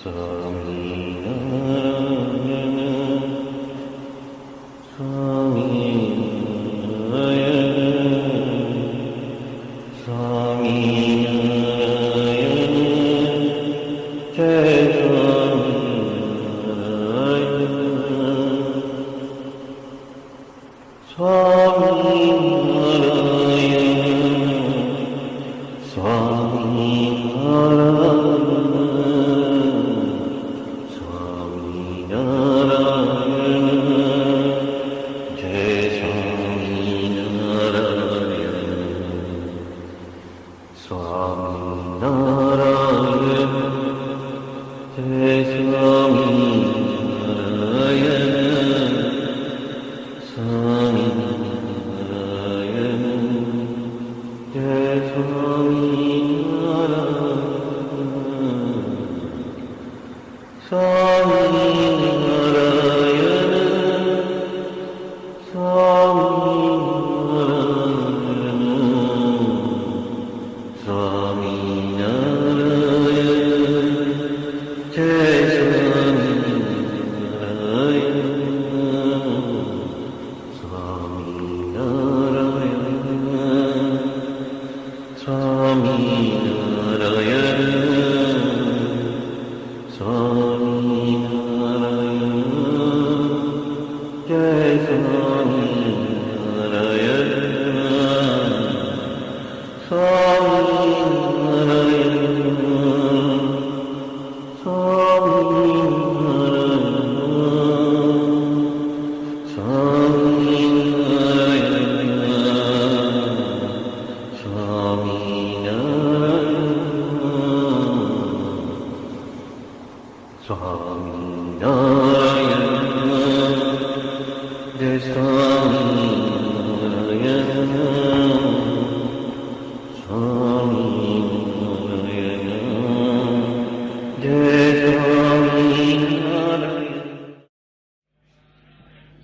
स्वामीनारायण स्वामीनारायण स्वामीनारायण जय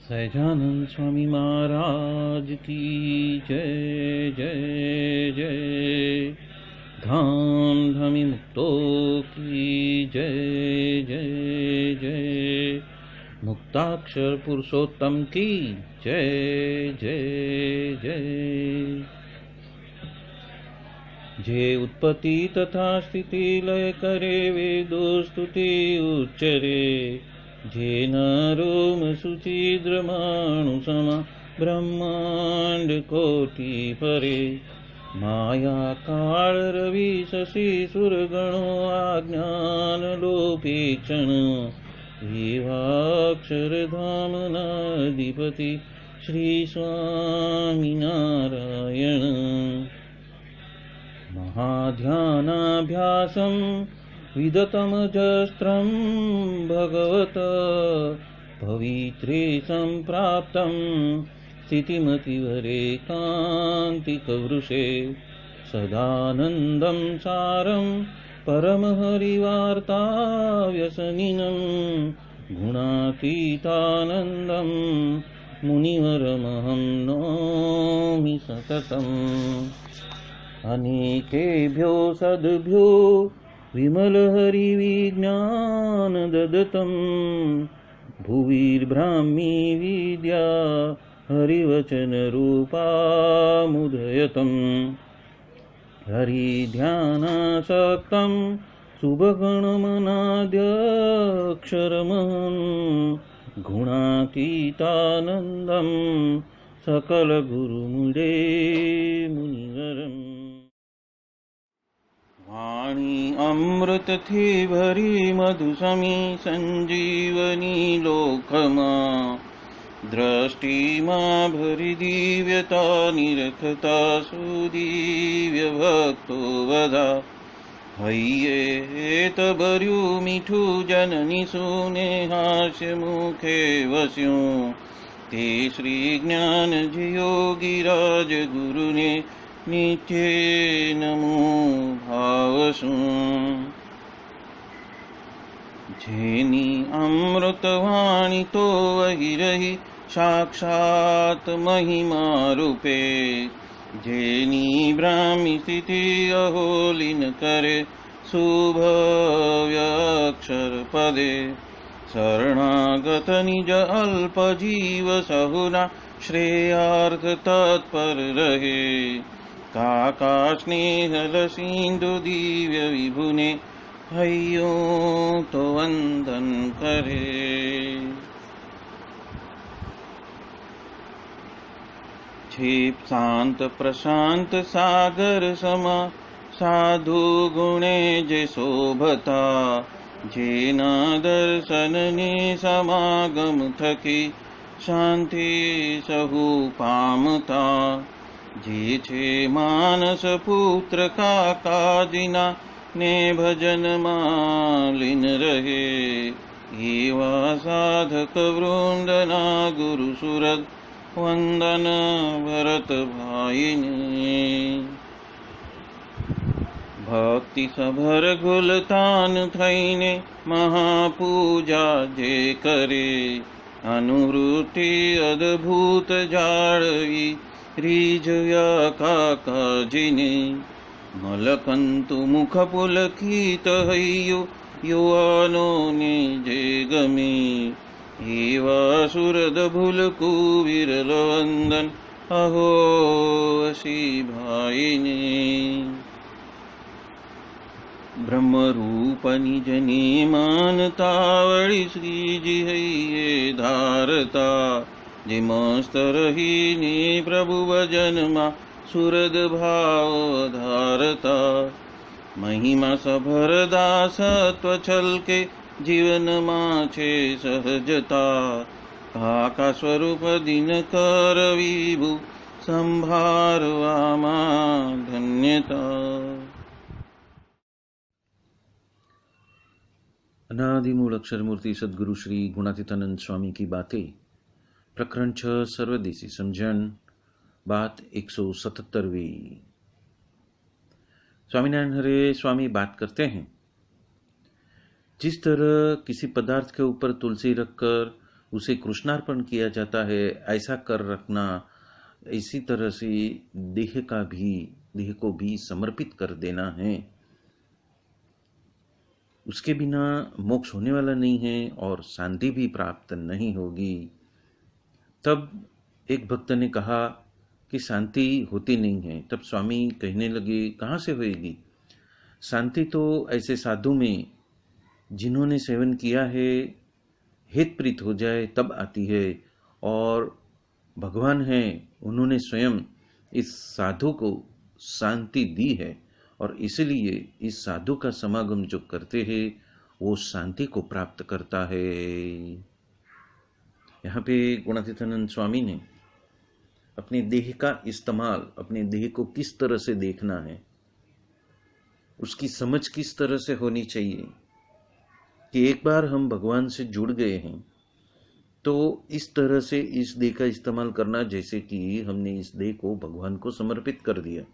सहजानंद स्वामी महाराज की जय जय जय। धाम धमी मुक्तों की जय जय जय। मुक्ताक्षर पुरुषोत्तम की जय जय जय। जे उत्पत्ति तथा स्थिति लय करे वेदो स्तुति उच्चरे। जे रोम सुचिद्रमाणु समा ब्रह्मांड कोटि परे। माया काल रवि शशि सुरगणो आज्ञान लोपेक्षण। एवाक्षर धाम नाधिपति श्री स्वामी नारायण। महाध्यानाभ्यासं विदतमजस्त्रं भगवत पवित्रे सम्प्राप्तं। स्थितिमतिवरेकान्तिकवृषे सदानन्दं सारं परमहरिवार्ताव्यसनिनं। गुणातीतानन्दं मुनिवरमहं नौमि सततम्। अनेकेभ्यो सद्भ्यो विमलहरिविज्ञान ददतं। भुविर्ब्राह्मी विद्या हरिवचनरूपामुदयतं। हरिध्यानासक्तं शुभगणमनाद्यक्षरमहं। गुणातीतानन्दं सकलगुरुमुदे मुनिवरम्। वाणी अमृत थी भरी मधुसमी संजीवनी लोकमा। दृष्टि मां भरी दिव्यता निरखता सुदिव्य भक्तो वदा। हय्ये तबर्यु मिठू जननी सुने हास्य मुखे वस्यों। ते श्री ज्ञान योगिराज गुरु ने नित्य नमो भावसु। जेनी अमृतवाणी तो वही रही साक्षात महिमा रूपे। जेनी ब्राह्मी स्थिति अहोलिन करे शुभव्यक्षर पदे शरणागत निज अल्प जीव सहुना श्रेयार्थ तत्पर रहे काका स्नेहल सिंधु दिव्य विभुने हयो तो वंदन करे। क्षिप शांत प्रशांत सागर समा साधु गुणे जे शोभता जेना दर्शन ने समागम थकी शांति सहु पामता जे छे मानस पुत्र का काजिना ने भजन मालिन रहे एवा साधक वृंदना गुरु सुरत वंदन भरत भाईने भक्ति सभर गुलतान थईने महापूजा जे करे अनुवृत्ति अद्भुत जाळवी रिजया काकाजीने मलकंतु मुख पुलकित हय्यो युवानो ने जे गमे एवा सुरद भूलकु विरल वंदन अहो असी भाईने ब्रह्म रूप निज ने मानता वळी श्रीजी हइये धारता जे मस्त रहीने प्रभु भजन मा सुरद भाव धारता महिमा सभर दासत्व छलके जीवन माछे सहजता काका स्वरूप दिन कर विभु संभारवा मा धन्यता। अनादिमूल अक्षर मूर्ति सद्गुरु श्री गुणातीतानंद स्वामी की बातें प्रकरण 6 सर्वदेशी समझन बात 177वीं। स्वामीनारायण हरे स्वामी बात करते हैं, जिस तरह किसी पदार्थ के ऊपर तुलसी रखकर उसे कृष्णार्पण किया जाता है, ऐसा कर रखना, इसी तरह से देह को भी समर्पित कर देना है। उसके बिना मोक्ष होने वाला नहीं है और शांति भी प्राप्त नहीं होगी। तब एक भक्त ने कहा कि शांति होती नहीं है। तब स्वामी कहने लगे, कहाँ से होएगी शांति? तो ऐसे साधु में जिन्होंने सेवन किया है हित प्रीत हो जाए तब आती है, और भगवान है, उन्होंने स्वयं इस साधु को शांति दी है, और इसलिए इस साधु का समागम जो करते हैं वो शांति को प्राप्त करता है। यहाँ पे गुणातीतानंद स्वामी ने अपने देह का इस्तेमाल, अपने देह को किस तरह से देखना है, उसकी समझ किस तरह से होनी चाहिए कि एक बार हम भगवान से जुड़ गए हैं तो इस तरह से इस देह का इस्तेमाल करना जैसे कि हमने इस देह को भगवान को समर्पित कर दिया।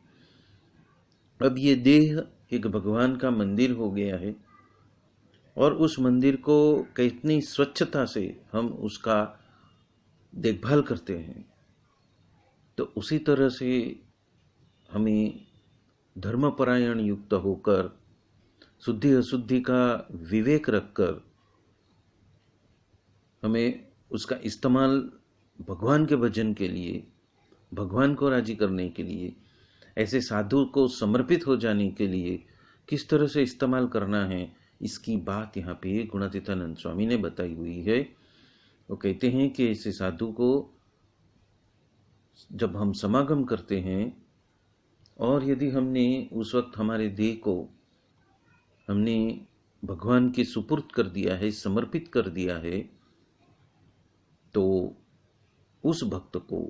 अब ये देह एक भगवान का मंदिर हो गया है और उस मंदिर को कितनी स्वच्छता से हम उसका देखभाल करते हैं, तो उसी तरह से हमें धर्मपरायण युक्त होकर शुद्धि अशुद्धि का विवेक रखकर हमें उसका इस्तेमाल भगवान के भजन के लिए, भगवान को राजी करने के लिए, ऐसे साधु को समर्पित हो जाने के लिए किस तरह से इस्तेमाल करना है, इसकी बात यहाँ पे गुणातीतानंद स्वामी ने बताई हुई है। वो कहते हैं कि ऐसे साधु को जब हम समागम करते हैं और यदि हमने उस वक्त हमारे देह को हमने भगवान के सुपुर्द कर दिया है, समर्पित कर दिया है, तो उस भक्त को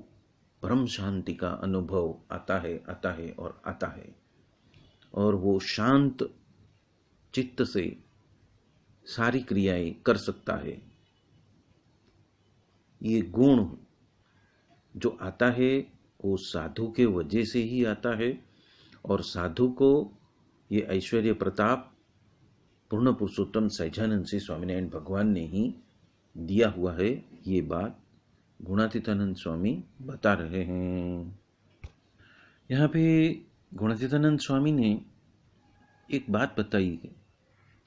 परम शांति का अनुभव आता है और वो शांत चित्त से सारी क्रियाएं कर सकता है। ये गुण जो आता है वो साधु के वजह से ही आता है, और साधु को ये ऐश्वर्य प्रताप पूर्ण पुरुषोत्तम सहजानंद से स्वामीनारायण भगवान ने ही दिया हुआ है। ये बात गुणातीतानंद स्वामी बता रहे हैं। यहाँ पे गुणातीतानंद स्वामी ने एक बात बताइए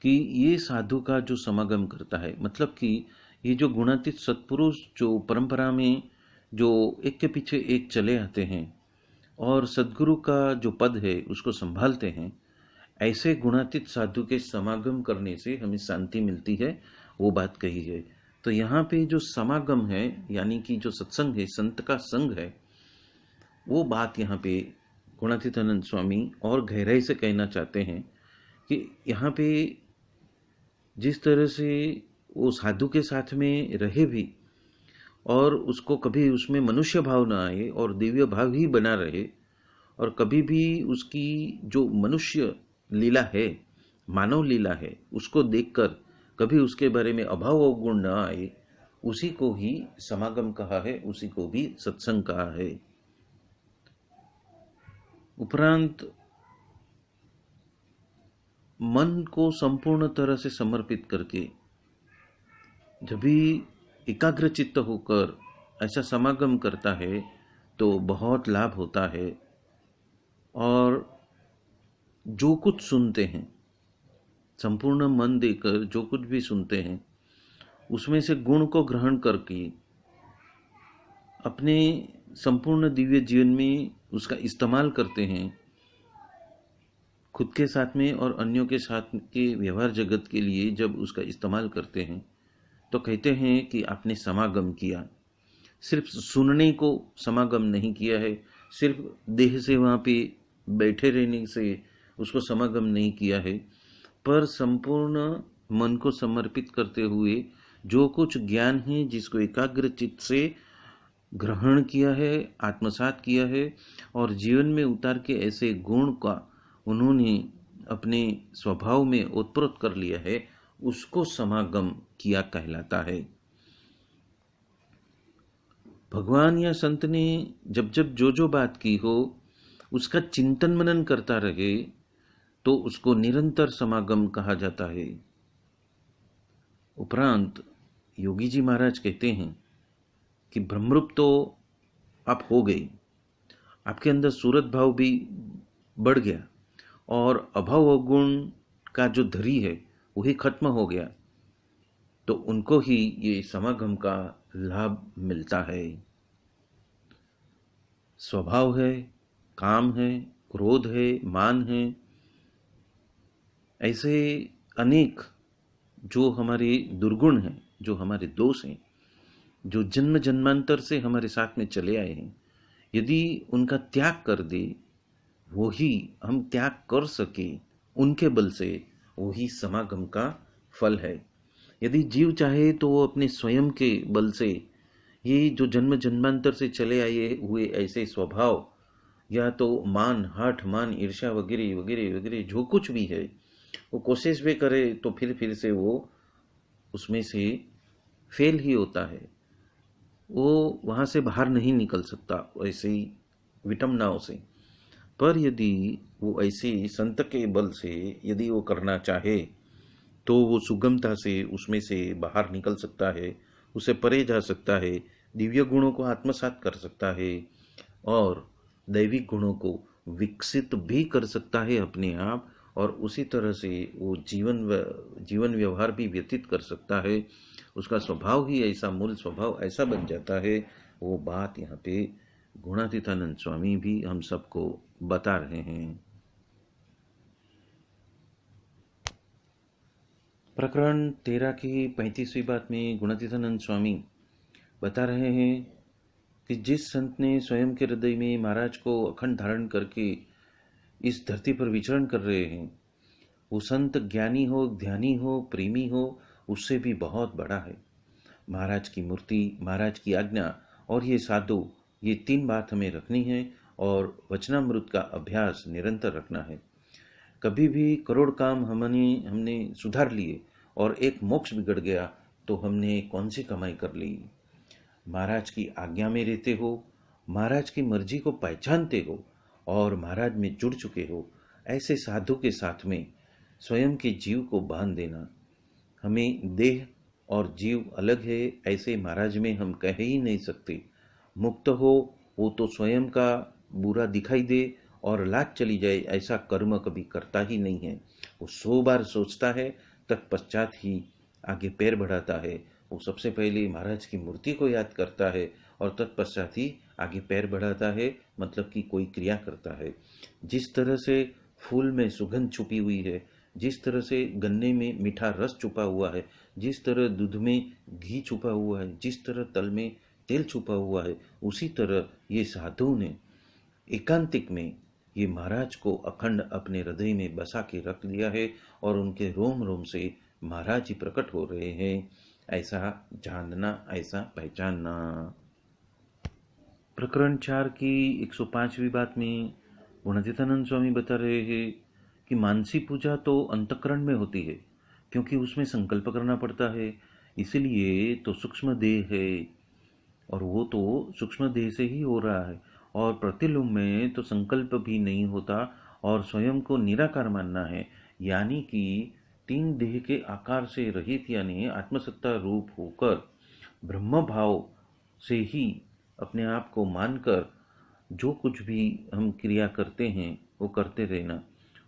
कि ये साधु का जो समागम करता है, मतलब कि ये जो गुणातीत सत्पुरुष जो परंपरा में जो एक के पीछे एक चले आते हैं और सद्गुरु का जो पद है उसको संभालते हैं, ऐसे गुणातीत साधु के समागम करने से हमें शांति मिलती है, वो बात कही है। तो यहाँ पे जो समागम है यानी कि जो सत्संग है, संत का संग है, वो बात यहाँ पे गुणातीतानंद स्वामी और गहराई से कहना चाहते हैं कि यहाँ पे जिस तरह से वो साधु के साथ में रहे भी और उसको कभी उसमें मनुष्य भाव ना आए और दिव्य भाव ही बना रहे, और कभी भी उसकी जो मनुष्य लीला है, मानव लीला है, उसको देखकर कभी उसके बारे में अभाव अवगुण न आए, उसी को ही समागम कहा है, उसी को भी सत्संग कहा है। उपरांत मन को संपूर्ण तरह से समर्पित करके जब भी एकाग्र चित्त होकर ऐसा समागम करता है तो बहुत लाभ होता है। और जो कुछ सुनते हैं, संपूर्ण मन देकर जो कुछ भी सुनते हैं, उसमें से गुण को ग्रहण करके अपने संपूर्ण दिव्य जीवन में उसका इस्तेमाल करते हैं, खुद के साथ में और अन्यों के साथ के व्यवहार जगत के लिए जब उसका इस्तेमाल करते हैं तो कहते हैं कि आपने समागम किया। सिर्फ सुनने को समागम नहीं किया है, सिर्फ देह से वहाँ पे बैठे रहने से उसको समागम नहीं किया है, पर संपूर्ण मन को समर्पित करते हुए जो कुछ ज्ञान है जिसको एकाग्र चित्त से ग्रहण किया है, आत्मसात किया है और जीवन में उतार के ऐसे गुण का उन्होंने अपने स्वभाव में उत्प्रोत कर लिया है, उसको समागम किया कहलाता है। भगवान या संत ने जब जब जो बात की हो उसका चिंतन मनन करता रहे तो उसको निरंतर समागम कहा जाता है। उपरांत योगी जी महाराज कहते हैं कि ब्रह्मरूप तो आप हो गए, आपके अंदर सूरत भाव भी बढ़ गया और अभाव अवगुण का जो धरी है वही खत्म हो गया, तो उनको ही ये समागम का लाभ मिलता है। स्वभाव है, काम है, क्रोध है, मान है, ऐसे अनेक जो हमारे दुर्गुण हैं, जो हमारे दोष हैं, जो जन्म जन्मांतर से हमारे साथ में चले आए हैं, यदि उनका त्याग कर दे, वही हम त्याग कर सके उनके बल से, वही समागम का फल है। यदि जीव चाहे तो वो अपने स्वयं के बल से ये जो जन्म जन्मांतर से चले आए हुए ऐसे स्वभाव या तो मान, हाठ, मान, ईर्ष्या वगैरह वगैरह वगैरह जो कुछ भी है, वो कोशिश भी करे तो फिर से वो उसमें से फेल ही होता है, वो वहाँ से बाहर नहीं निकल सकता ऐसे ही विटंबनाओं से। पर यदि वो ऐसे संत के बल से यदि वो करना चाहे तो वो सुगमता से उसमें से बाहर निकल सकता है, उसे परे जा सकता है, दिव्य गुणों को आत्मसात कर सकता है और दैविक गुणों को विकसित भी कर सकता है अपने आप, और उसी तरह से वो जीवन व्यवहार भी व्यतीत कर सकता है। उसका स्वभाव ही ऐसा, मूल स्वभाव ऐसा बन जाता है। वो बात यहाँ पे गुणातीतानंद स्वामी भी हम सबको बता रहे हैं। प्रकरण 13 की 35वीं बात में गुणातीतानंद स्वामी बता रहे हैं कि जिस संत ने स्वयं के हृदय में महाराज को अखंड धारण करके इस धरती पर विचरण कर रहे हैं, वो संत ज्ञानी हो, ध्यानी हो, प्रेमी हो, उससे भी बहुत बड़ा है। महाराज की मूर्ति, महाराज की आज्ञा और ये साधु, ये 3 बात हमें रखनी है और वचनामृत का अभ्यास निरंतर रखना है। कभी भी करोड़ काम हमने सुधार लिए और एक मोक्ष बिगड़ गया तो हमने कौन सी कमाई कर ली। महाराज की आज्ञा में रहते हो, महाराज की मर्जी को पहचानते हो और महाराज में जुड़ चुके हो, ऐसे साधु के साथ में स्वयं के जीव को बांध देना। हमें देह और जीव अलग है ऐसे महाराज में हम कह ही नहीं सकते। मुक्त हो वो तो स्वयं का बुरा दिखाई दे और लाज चली जाए ऐसा कर्म कभी करता ही नहीं है। वो 100 बार सोचता है, तत्पश्चात ही आगे पैर बढ़ाता है। वो सबसे पहले महाराज की मूर्ति को याद करता है और तत्पश्चात ही आगे पैर बढ़ाता है, मतलब कि कोई क्रिया करता है। जिस तरह से फूल में सुगंध छुपी हुई है, जिस तरह से गन्ने में मीठा रस छुपा हुआ है, जिस तरह दूध में घी छुपा हुआ है, जिस तरह तल में तेल छुपा हुआ है, उसी तरह ये साधु ने एकांतिक में ये महाराज को अखंड अपने हृदय में बसा के रख लिया है और उनके रोम रोम से महाराज ही प्रकट हो रहे हैं, ऐसा जानना, ऐसा पहचानना। प्रकरण 4 की 105वीं बात में गुणातीतानंद स्वामी बता रहे हैं कि मानसी पूजा तो अंतःकरण में होती है, क्योंकि उसमें संकल्प करना पड़ता है, इसलिए तो सूक्ष्म देह है और वो तो सूक्ष्म देह से ही हो रहा है। और प्रतिलोम में तो संकल्प भी नहीं होता और स्वयं को निराकार मानना है, यानी कि 3 देह के आकार से रहित, यानी आत्मसत्ता रूप होकर ब्रह्म भाव से ही अपने आप को मानकर जो कुछ भी हम क्रिया करते हैं वो करते रहना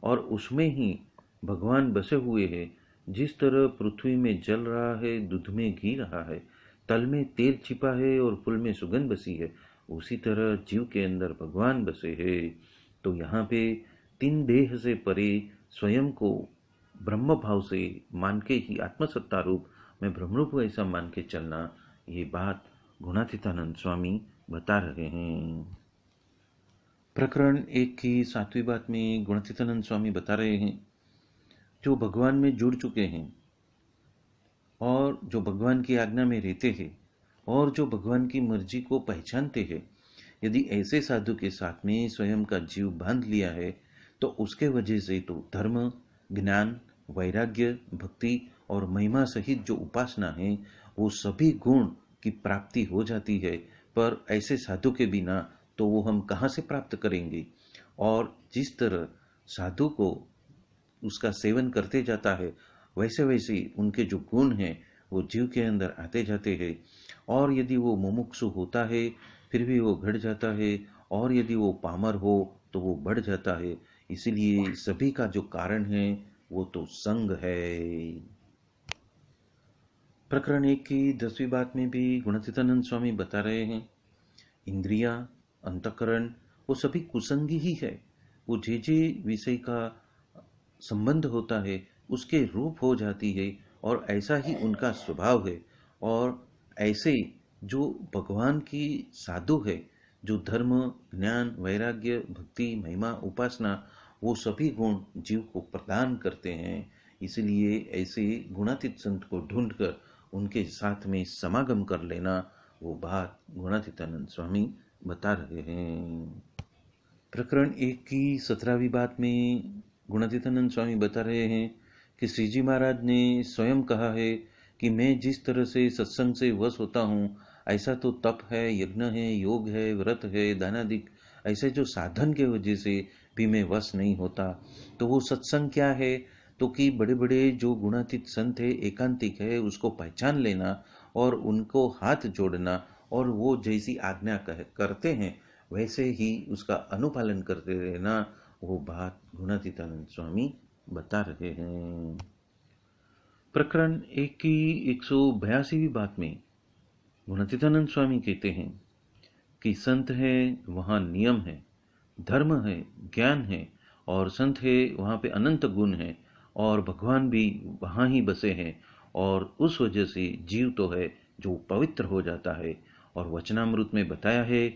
और उसमें ही भगवान बसे हुए हैं। जिस तरह पृथ्वी में जल रहा है, दूध में घी रहा है, तल में तेल छिपा है और फूल में सुगंध बसी है, उसी तरह जीव के अंदर भगवान बसे हैं। तो यहाँ पे 3 देह से परे स्वयं को ब्रह्म भाव से मान के ही आत्मसत्ता रूप में ब्रह्मरूप ऐसा मान के चलना, ये बात गुणातीतानंद स्वामी बता रहे हैं। प्रकरण 1 की 7वीं बात में गुणातीतानंद स्वामी बता रहे हैं, जो भगवान में जुड़ चुके हैं और जो भगवान की आज्ञा में रहते हैं और जो भगवान की मर्जी को पहचानते हैं, यदि ऐसे साधु के साथ में स्वयं का जीव बांध लिया है तो उसके वजह से तो धर्म, ज्ञान, वैराग्य, भक्ति और महिमा सहित जो उपासना है वो सभी गुण की प्राप्ति हो जाती है। पर ऐसे साधु के बिना तो वो हम कहाँ से प्राप्त करेंगे। और जिस तरह साधु को उसका सेवन करते जाता है, वैसे वैसे उनके जो गुण हैं वो जीव के अंदर आते जाते हैं। और यदि वो मुमुक्षु होता है फिर भी वो घट जाता है, और यदि वो पामर हो तो वो बढ़ जाता है। इसलिए सभी का जो कारण है वो तो संग है। प्रकरण 1 की 10वीं बात में भी गुणातीतानंद स्वामी बता रहे हैं, इंद्रिया, अंतःकरण वो सभी कुसंगी ही है। वो जे विषय का संबंध होता है उसके रूप हो जाती है और ऐसा ही उनका स्वभाव है। और ऐसे जो भगवान की साधु है, जो धर्म, ज्ञान, वैराग्य, भक्ति, महिमा, उपासना वो सभी गुण जीव को प्रदान करते हैं। इसलिए ऐसे गुणातीत संत को ढूंढकर उनके साथ में समागम कर लेना, वो बात गुणातीतानंद स्वामी बता रहे हैं। प्रकरण 1 की 17वीं बात में गुणातीतानंद स्वामी बता रहे हैं कि श्री जी महाराज ने स्वयं कहा है कि मैं जिस तरह से सत्संग से वश होता हूँ, ऐसा तो तप है, यज्ञ है, योग है, व्रत है, दानादिक ऐसे जो साधन के वजह से भी मैं वश नहीं होता। तो वो सत्संग क्या है, तो कि बड़े बड़े जो गुणातीत संत है, एकांतिक है, उसको पहचान लेना और उनको हाथ जोड़ना और वो जैसी आज्ञा करते हैं वैसे ही उसका अनुपालन करते रहना, वो बात गुणातीतानंद स्वामी बता रहे हैं। प्रकरण 1 की 182वीं बात में गुणातीतानंद स्वामी कहते हैं कि संत है वहाँ नियम है, धर्म है, ज्ञान है, और संत है वहाँ पे अनंत गुण है और भगवान भी वहाँ ही बसे हैं। और उस वजह से जीव तो है जो पवित्र हो जाता है। और वचनामृत में बताया है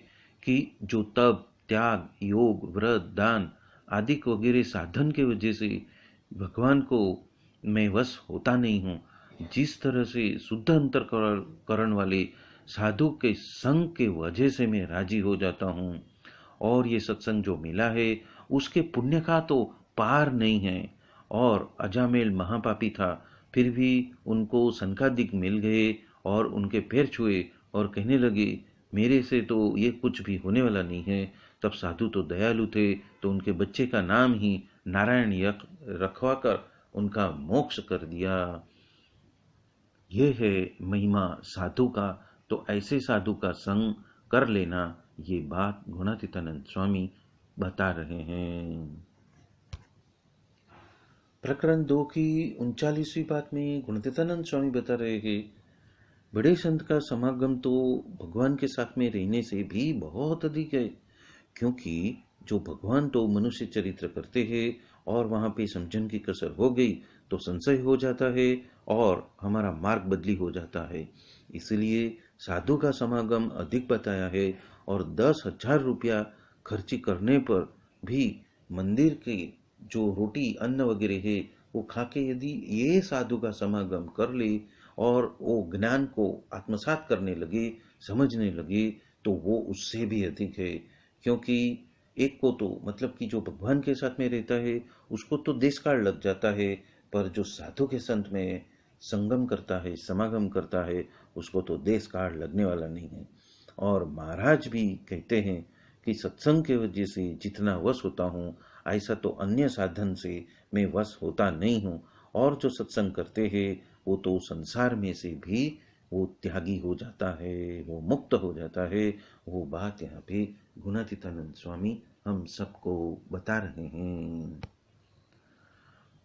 कि जो तप, त्याग, योग, व्रत, दान आदि वगैरह साधन के वजह से भगवान को मैं वश होता नहीं हूँ, जिस तरह से शुद्ध अंतरकरण वाले साधु के संग के वजह से मैं राजी हो जाता हूँ। और ये सत्संग जो मिला है उसके पुण्य का तो पार नहीं है। और अजामेल महापापी था, फिर भी उनको सनकादिक मिल गए और उनके पैर छुए और कहने लगे मेरे से तो ये कुछ भी होने वाला नहीं है। तब साधु तो दयालु थे, तो उनके बच्चे का नाम ही नारायण रखवा कर उनका मोक्ष कर दिया। ये है महिमा साधु का। तो ऐसे साधु का संग कर लेना, ये बात गुणातीतानंद स्वामी बता रहे हैं। प्रकरण 2 की 39वीं बात में गुणतीतानंद स्वामी बता रहे हैं, बड़े संत का समागम तो भगवान के साथ में रहने से भी बहुत अधिक है, क्योंकि जो भगवान तो मनुष्य चरित्र करते हैं और वहां पे समझन की कसर हो गई तो संशय हो जाता है और हमारा मार्ग बदली हो जाता है। इसलिए साधु का समागम अधिक बताया है और 10,000 रुपया खर्ची करने पर भी मंदिर के जो रोटी अन्न वगैरह है वो खा के यदि ये साधु का समागम कर ले और वो ज्ञान को आत्मसात करने लगे, समझने लगे, तो वो उससे भी अधिक है। क्योंकि एक को तो मतलब कि जो भगवान के साथ में रहता है उसको तो देश काल लग जाता है, पर जो साधु के संत में संगम करता है, समागम करता है, उसको तो देश काल लगने वाला नहीं है। और महाराज भी कहते हैं कि सत्संग के वजह से जितना वश होता हूँ ऐसा तो अन्य साधन से मैं वश होता नहीं हूँ। और जो सत्संग करते हैं वो तो संसार में से भी वो त्यागी हो जाता है, वो मुक्त हो जाता है। वो बात यहाँ पे गुणातीतानंद स्वामी हम सबको बता रहे हैं।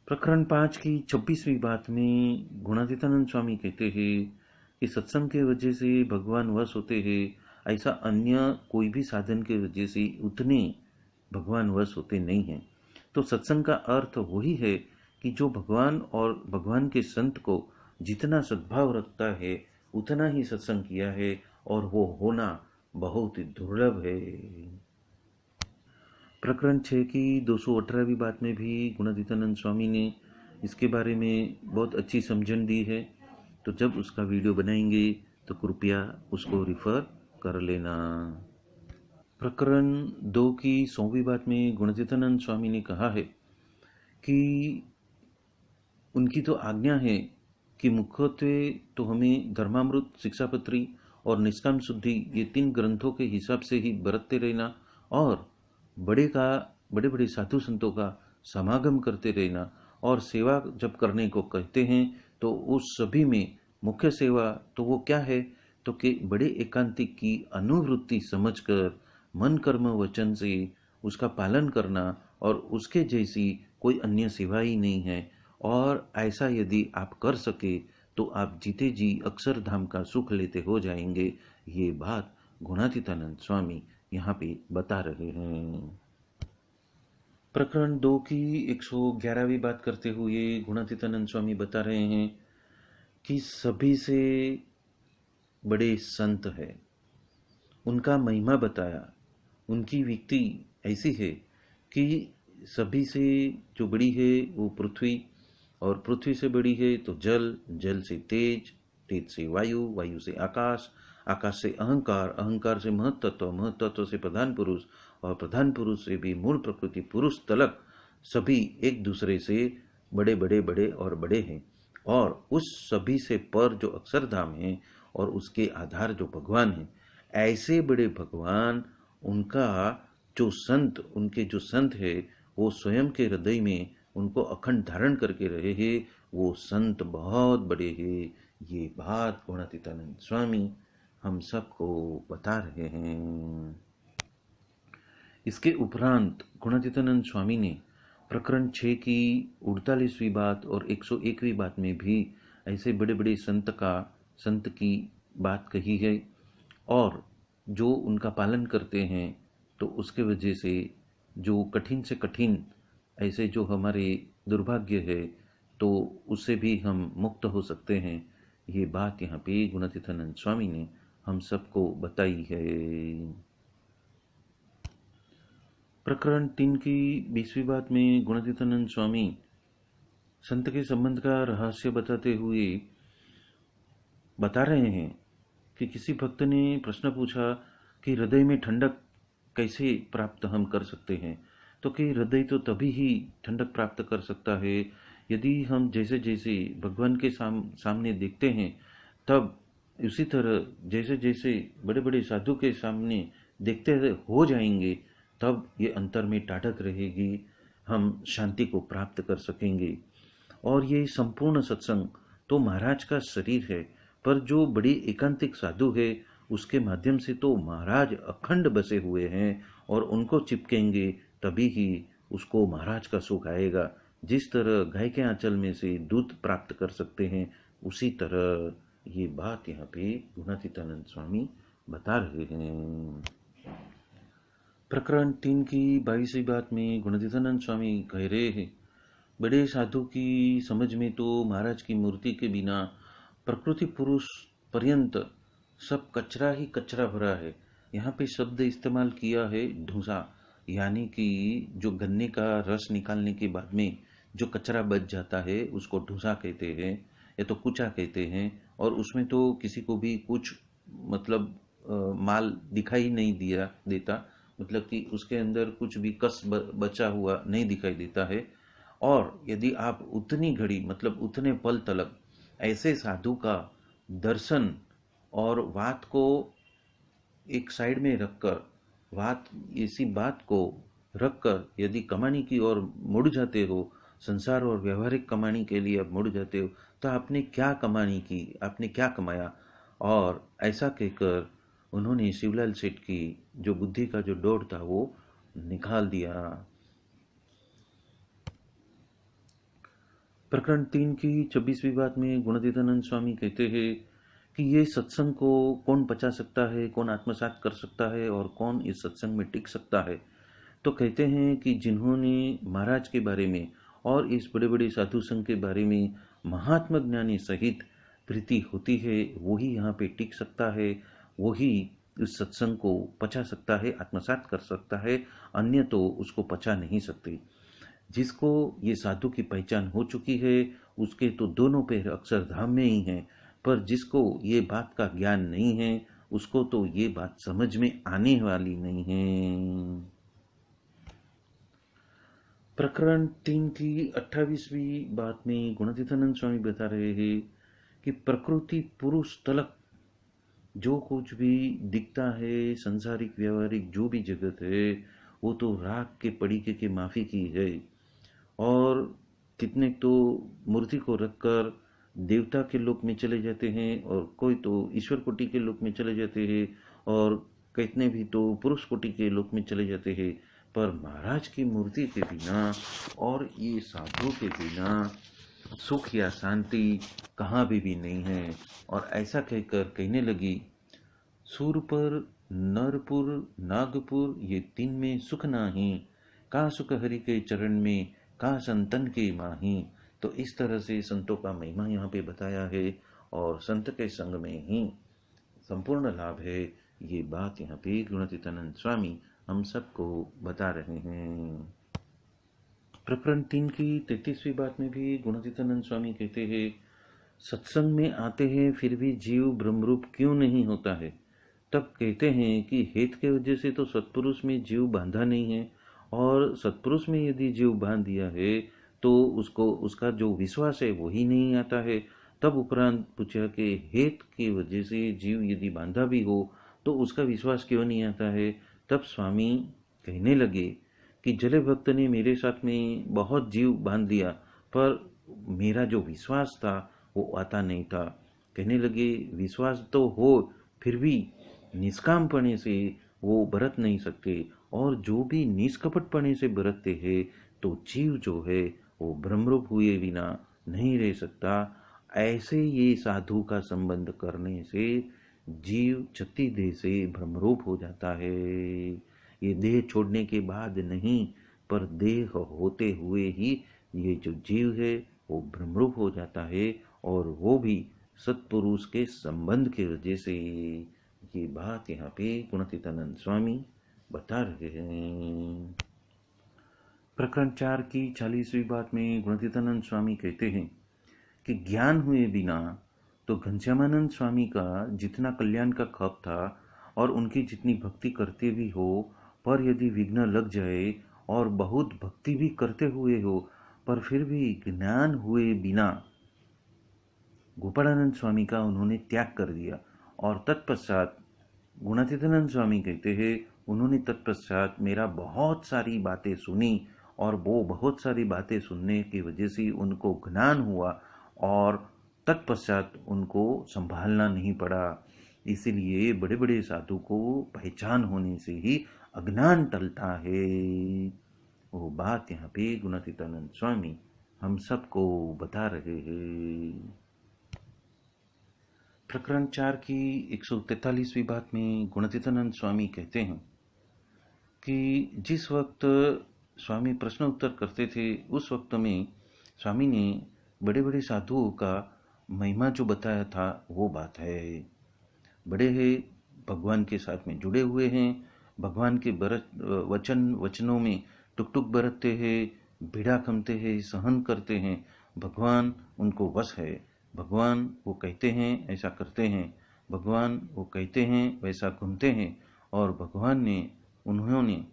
प्रकरण 5 की 26वीं बात में गुणातीतानंद स्वामी कहते हैं कि सत्संग के वजह से भगवान वश होते हैं, ऐसा अन्य कोई भी साधन के वजह से उतने भगवान वश होते नहीं हैं। तो सत्संग का अर्थ वही है कि जो भगवान और भगवान के संत को जितना सद्भाव रखता है उतना ही सत्संग किया है, और वो होना बहुत ही दुर्लभ है। प्रकरण 6 की 218वीं बात में भी गुणातीतानंद स्वामी ने इसके बारे में बहुत अच्छी समझन दी है, तो जब उसका वीडियो बनाएंगे तो कृपया उसको रिफर कर लेना। प्रकरण 2 की 100वीं बात में गुणातीतानंद स्वामी ने कहा है कि उनकी तो आज्ञा है कि मुख्यत्वे तो हमें धर्मामृत, शिक्षापत्री और निष्काम शुद्धि ये 3 ग्रंथों के हिसाब से ही बरतते रहना, और बड़े बड़े साधु संतों का समागम करते रहना, और सेवा जब करने को कहते हैं तो उस सभी में मुख्य सेवा तो वो क्या है, तो कि बड़े एकांतिक की अनुवृत्ति समझकर मन कर्म वचन से उसका पालन करना, और उसके जैसी कोई अन्य सेवा ही नहीं है। और ऐसा यदि आप कर सके तो आप जीते जी अक्षरधाम का सुख लेते हो जाएंगे। ये बात गुणातीतानंद स्वामी यहाँ पे बता रहे हैं। प्रकरण 2 की 111वीं बात करते हुए गुणातीतानंद स्वामी बता रहे हैं कि सभी से बड़े संत है, उनका महिमा बताया। उनकी व्यक्ति ऐसी है कि सभी से जो बड़ी है वो पृथ्वी, और पृथ्वी से बड़ी है तो जल, जल से तेज, तेज से वायु, वायु से आकाश, आकाश से अहंकार, अहंकार से महत्त्व, महत्त्व से प्रधान पुरुष, और प्रधान पुरुष से भी मूल प्रकृति पुरुष तलक सभी एक दूसरे से बड़े बड़े बड़े और बड़े हैं। और उस सभी से पर जो अक्षरधाम है और उसके आधार जो भगवान है, ऐसे बड़े भगवान उनका जो संत, उनके जो संत है वो स्वयं के हृदय में उनको अखंड धारण करके रहे हैं, वो संत बहुत बड़े हैं। ये बात गुणातीतानंद स्वामी हम सबको बता रहे हैं। इसके उपरांत गुणातीतानंद स्वामी ने प्रकरण 6 की 48वीं बात और 101वीं बात में भी ऐसे बड़े बड़े संत की बात कही है, और जो उनका पालन करते हैं तो उसके वजह से जो कठिन से कठिन ऐसे जो हमारे दुर्भाग्य है तो उससे भी हम मुक्त हो सकते हैं। ये बात यहाँ पे गुणातीतानंद स्वामी ने हम सबको बताई है। प्रकरण 3 की 20वीं बात में गुणातीतानंद स्वामी संत के संबंध का रहस्य बताते हुए बता रहे हैं कि किसी भक्त ने प्रश्न पूछा कि हृदय में ठंडक कैसे प्राप्त हम कर सकते हैं, तो कि हृदय तो तभी ही ठंडक प्राप्त कर सकता है यदि हम जैसे जैसे भगवान के सामने देखते हैं, तब उसी तरह जैसे जैसे बड़े बड़े साधु के सामने देखते हो जाएंगे, तब ये अंतर में टाढ़क रहेगी, हम शांति को प्राप्त कर सकेंगे। और ये संपूर्ण सत्संग तो महाराज का शरीर है, पर जो बड़ी एकांतिक साधु है उसके माध्यम से तो महाराज अखंड बसे हुए हैं और उनको चिपकेंगे तभी ही उसको महाराज का सुख आएगा। जिस तरह गाय के आंचल में से दूध प्राप्त कर सकते हैं, उसी तरह ये बात यहाँ पे गुणातीतानंद स्वामी बता रहे हैं। प्रकरण 3 की 22वीं बात में गुणातीतानंद स्वामी कह रहे हैं, बड़े साधु की समझ में तो महाराज की मूर्ति के बिना प्रकृति पुरुष पर्यंत सब कचरा ही कचरा भरा है। यहाँ पे शब्द इस्तेमाल किया है ढूंसा, यानी कि जो गन्ने का रस निकालने के बाद में जो कचरा बच जाता है उसको ढूंसा कहते हैं या तो कुचा कहते हैं। और उसमें तो किसी को भी कुछ मतलब माल दिखाई नहीं देता, मतलब कि उसके अंदर कुछ भी कस बचा हुआ नहीं दिखाई देता है। और यदि आप उतनी घड़ी मतलब उतने पल तलक ऐसे साधु का दर्शन और बात को एक साइड में रखकर, इसी बात को रखकर यदि कमाने की ओर मुड़ जाते हो, संसार और व्यवहारिक कमाने के लिए आप मुड़ जाते हो, तो आपने क्या कमानी की, आपने क्या कमाया। और ऐसा कहकर उन्होंने शिवलाल सेठ की जो बुद्धि का जो डोर था वो निकाल दिया। प्रकरण 3 की 26वीं बात में गुणातीतानंद स्वामी कहते हैं कि ये सत्संग को कौन पचा सकता है, कौन आत्मसात कर सकता है और कौन इस सत्संग में टिक सकता है। तो कहते हैं कि जिन्होंने महाराज के बारे में और इस बड़े बड़े साधु संघ के बारे में महात्मा ज्ञानी सहित प्रीति होती है, वही यहाँ पे टिक सकता है, वही इस सत्संग को पचा सकता है, आत्मसात कर सकता है। अन्य तो उसको पचा नहीं सकते। जिसको ये साधु की पहचान हो चुकी है उसके तो दोनों पैर अक्षरधाम में ही हैं, पर जिसको ये बात का ज्ञान नहीं है उसको तो ये बात समझ में आने वाली नहीं है। प्रकरण 3 की 28वीं बात में गुणातीतानंद स्वामी बता रहे हैं कि प्रकृति पुरुष तलक जो कुछ भी दिखता है, संसारिक व्यवहारिक जो भी जगत है, वो तो राख के पड़ीके के माफी की है। और कितने तो मूर्ति को रखकर देवता के लोक में चले जाते हैं और कोई तो ईश्वर कोटि के लोक में चले जाते हैं और कितने भी तो पुरुष कोटि के लोक में चले जाते हैं। पर महाराज की मूर्ति के बिना और ये साधु के बिना सुख या शांति कहाँ भी नहीं है। और ऐसा कहकर कहने लगी, सूरपुर, नरपुर, नागपुर ये 3 में सुख नाही, का सुख हरि के चरण में, का संतन के माही। तो इस तरह से संतों का महिमा यहाँ पे बताया है और संत के संग में ही संपूर्ण लाभ है। ये बात यहाँ पे गुणातीतानंद स्वामी हम सबको बता रहे हैं। प्रकरण 3 की 33वीं बात में भी गुणातीतानंद स्वामी कहते हैं, सत्संग में आते हैं फिर भी जीव ब्रह्मरूप क्यों नहीं होता है। तब कहते हैं कि हेत के वजह से तो सत्पुरुष में जीव बांधा नहीं है, और सत्पुरुष में यदि जीव बांध दिया है तो उसका जो विश्वास है वही नहीं आता है। तब उपरांत पूछा कि हेत की वजह से जीव यदि बांधा भी हो तो उसका विश्वास क्यों नहीं आता है। तब स्वामी कहने लगे कि जले भक्त ने मेरे साथ में बहुत जीव बांध दिया, पर मेरा जो विश्वास था वो आता नहीं था। कहने लगे विश्वास तो हो फिर भी निष्कामपणे से वो बरत नहीं सकते, और जो भी निष्कपटपणे से बरतते हैं तो जीव जो है वो ब्रह्मरूप हुए बिना नहीं रह सकता। ऐसे ये साधु का संबंध करने से जीव छत्ती देह से ब्रह्मरूप हो जाता है। ये देह छोड़ने के बाद नहीं, पर देह होते हुए ही ये जो जीव है वो ब्रह्मरूप हो जाता है, और वो भी सत्पुरुष के संबंध की वजह से। ये बात यहाँ पे गुणातीतानंद स्वामी बता रहे हैं। प्रकरण 4 की 40वीं बात में गुणातीतानंद स्वामी कहते हैं कि ज्ञान हुए बिना तो घनश्यामानंद स्वामी का जितना कल्याण का खप था और उनकी जितनी भक्ति करते भी हो, पर यदि विघ्न लग जाए और बहुत भक्ति भी करते हुए हो, पर फिर भी ज्ञान हुए बिना गोपालानंद स्वामी का उन्होंने त्याग कर दिया। और तत्पश्चात गुणातीतानंद स्वामी कहते हैं उन्होंने तत्पश्चात मेरा बहुत सारी बातें सुनी, और वो बहुत सारी बातें सुनने की वजह से उनको ज्ञान हुआ और तत्पश्चात उनको संभालना नहीं पड़ा। इसीलिए बड़े बड़े साधु को पहचान होने से ही अज्ञान टलता है, वो बात यहाँ पे गुणातीतानंद स्वामी हम सबको बता रहे हैं। प्रकरण 4 की 143वीं बात में गुणातीतानंद स्वामी कहते हैं कि जिस वक्त स्वामी प्रश्न उत्तर करते थे उस वक्त में स्वामी ने बड़े बड़े साधुओं का महिमा जो बताया था वो बात है। बड़े हैं, भगवान के साथ में जुड़े हुए हैं, भगवान के वचनों में टुक टुक बरतते हैं, बीड़ा खमते हैं, सहन करते हैं, भगवान उनको वश है, भगवान वो कहते हैं ऐसा करते हैं, भगवान वो कहते हैं वैसा घूमते हैं, और भगवान ने उन्होंने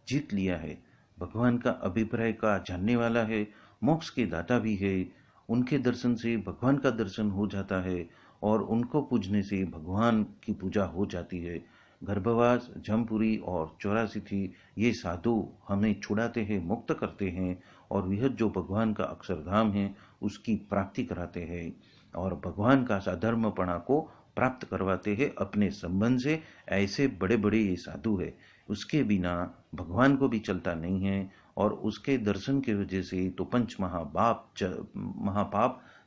जीत लिया है। भगवान का अभिप्राय का जानने वाला है, मोक्ष के दाता भी है। उनके दर्शन से भगवान का दर्शन हो जाता है और उनको पूजने से भगवान की पूजा हो जाती है। गर्भवास, जमपुरी और 84 थी, ये साधु हमें छुड़ाते हैं, मुक्त करते हैं और वह जो भगवान का अक्षरधाम है उसकी प्राप्ति कराते हैं और भगवान का साधर्मपणा को प्राप्त करवाते हैं अपने संबंध से। ऐसे बड़े बड़े ये साधु है, उसके बिना भगवान को भी चलता नहीं है और उसके दर्शन के वजह से तो पंच महापाप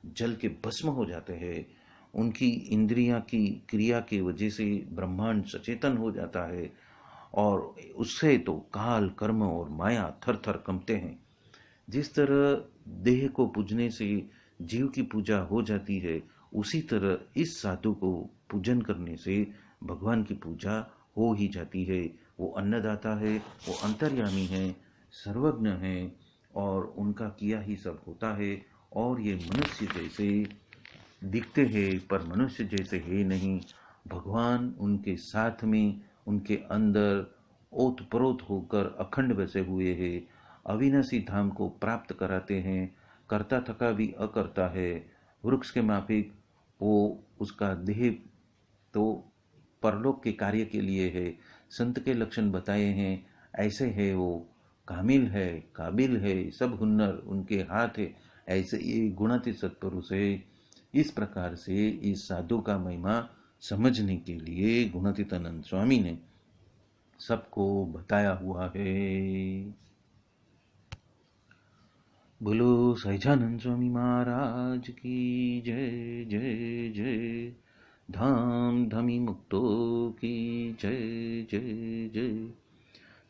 जल के भस्म हो जाते हैं। उनकी इंद्रियां की क्रिया के वजह से ब्रह्मांड सचेतन हो जाता है और उससे तो काल, कर्म और माया थर थर कंपते हैं। जिस तरह देह को पूजने से जीव की पूजा हो जाती है, उसी तरह इस साधु को पूजन करने से भगवान की पूजा हो ही जाती है। वो अन्नदाता है, वो अंतर्यामी है, सर्वज्ञ है और उनका किया ही सब होता है। और ये मनुष्य जैसे दिखते हैं पर मनुष्य जैसे है नहीं। भगवान उनके साथ में, उनके अंदर ओतप्रोत होकर अखंड बसे हुए हैं, अविनाशी धाम को प्राप्त कराते हैं। करता थका भी अकर्ता है, वृक्ष के माफिक वो उसका देह तो परलोक के कार्य के लिए है। संत के लक्षण बताए हैं, ऐसे है वो, कामिल है, काबिल है, सब हुनर उनके हाथ है, ऐसे ये गुणातीत सत्पुरुष है। इस प्रकार से इस साधु का महिमा समझने के लिए गुणातीतानंद स्वामी ने सबको बताया हुआ है। बोलो सहजानंद स्वामी महाराज की जय जय जय। धाम धमी मुक्तो की जय जय जय।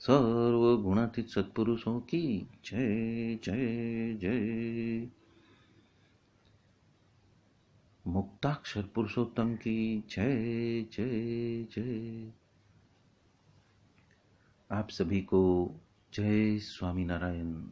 सर्व गुणातीत सत्पुरुषों की जय जय जय। मुक्ताक्षर पुरुषोत्तम की जय जय जय। आप सभी को जय स्वामीनारायण।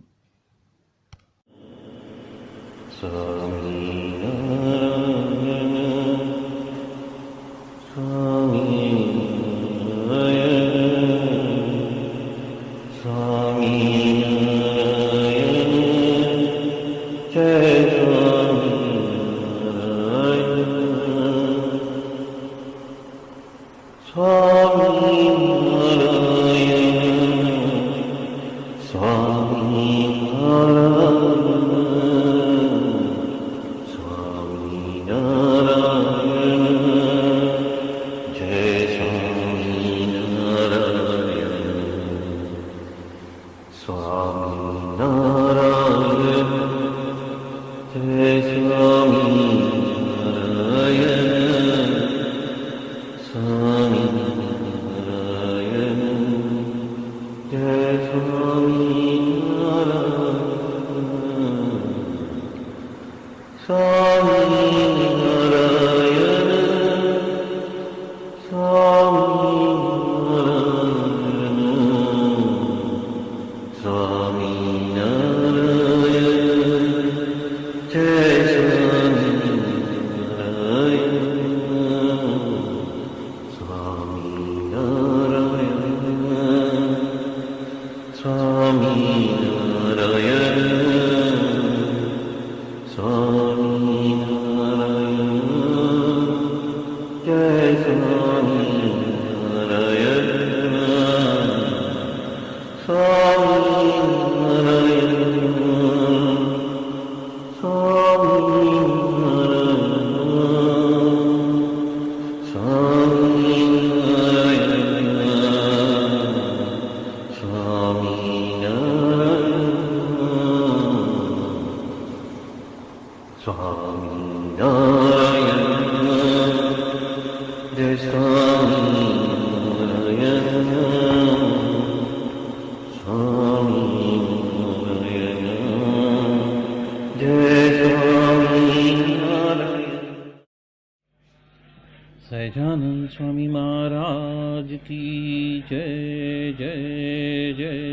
स्वामी नारायण जय स्वामी नारायण स्वामी नारायण जय स्वामी नारायण। सहजानंद स्वामी महाराज की जय जय जय।